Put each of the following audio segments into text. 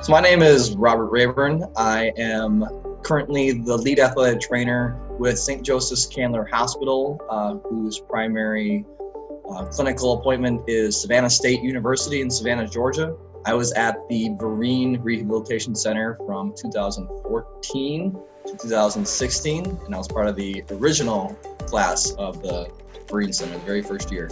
So my name is Robert Reyburn. I am currently the lead athletic trainer with St. Joseph's Chandler Hospital, whose primary clinical appointment is Savannah State University in Savannah, Georgia. I was at the Vereen Rehabilitation Center from 2014 to 2016, and I was part of the original class of the Vereen Center, the very first year.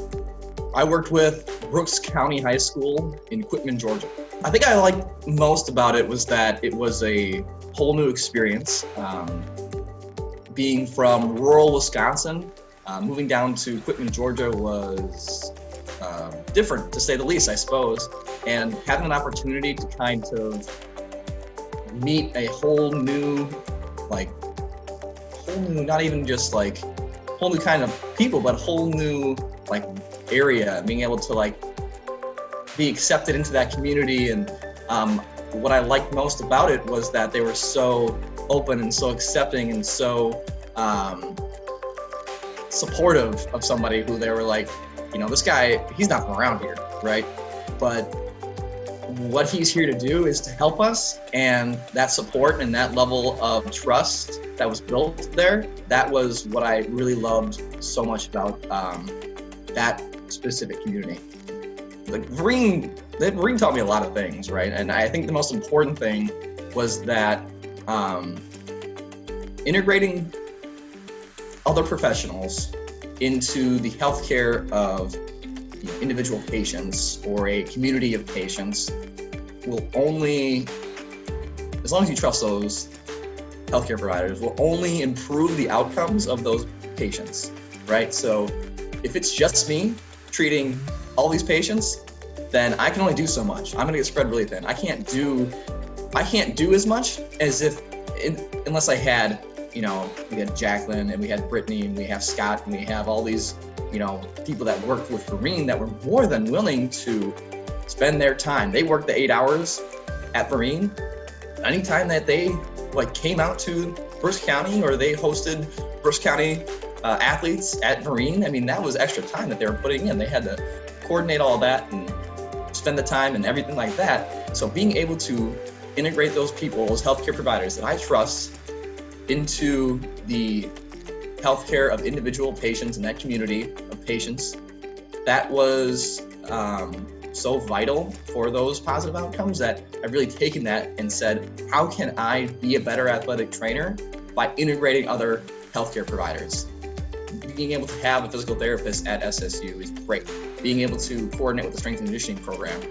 I worked with Brooks County High School in Quitman, Georgia. I think I liked most about it was that it was a whole new experience. Being from rural Wisconsin, moving down to Quitman, Georgia was different, to say the least, I suppose. And having an opportunity to kind of meet a whole new, not even just whole new kind of people, but whole new area, being able to be accepted into that community. And what I liked most about it was that they were so open and so accepting and so supportive of somebody who they were like, this guy, he's not from around here, right? But what he's here to do is to help us, and that support and that level of trust that was built there, that was what I really loved so much about that specific community. Vereen taught me a lot of things, right? And I think the most important thing was that integrating other professionals into the healthcare of individual patients or a community of patients will only, as long as you trust those healthcare providers, will only improve the outcomes of those patients, right? So if it's just me treating all these patients, then I can only do so much. I'm gonna get spread really thin. I can't do as much as unless I had, we had Jacqueline and we had Brittany and we have Scott and we have all these, people that worked with Vereen that were more than willing to spend their time. They worked the 8 hours at Vereen. Anytime that they came out to Brooks County or they hosted Brooks County athletes at Vereen, that was extra time that they were putting in. They had to coordinate all that and spend the time and everything like that. So being able to integrate those people, those healthcare providers that I trust, into the healthcare of individual patients in that community of patients, that was so vital for those positive outcomes that I've really taken that and said, how can I be a better athletic trainer by integrating other healthcare providers? Being able to have a physical therapist at SSU is great. Being able to coordinate with the strength and conditioning program.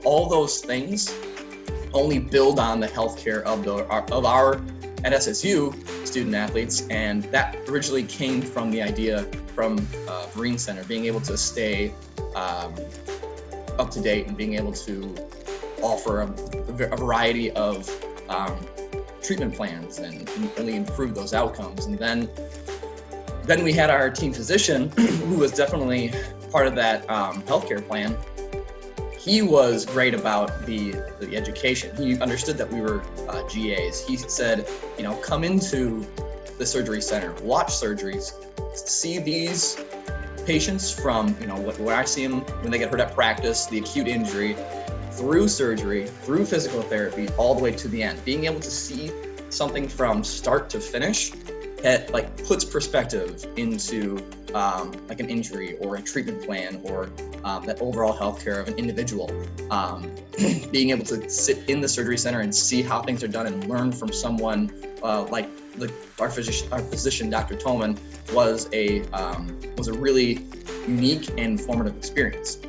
All those things only build on the healthcare of our at SSU student athletes, and that originally came from the idea from Vereen Center, being able to stay up to date and being able to offer a variety of treatment plans and really improve those outcomes. And then we had our team physician, who was definitely part of that healthcare plan. He was great about the education. He understood that we were GAs. He said, come into the surgery center, watch surgeries, see these patients from, where I see them when they get hurt at practice, the acute injury, through surgery, through physical therapy, all the way to the end. Being able to see something from start to finish puts perspective into an injury or a treatment plan or that overall healthcare of an individual. Being able to sit in the surgery center and see how things are done and learn from someone our physician, Dr. Tolman, was a really unique and formative experience.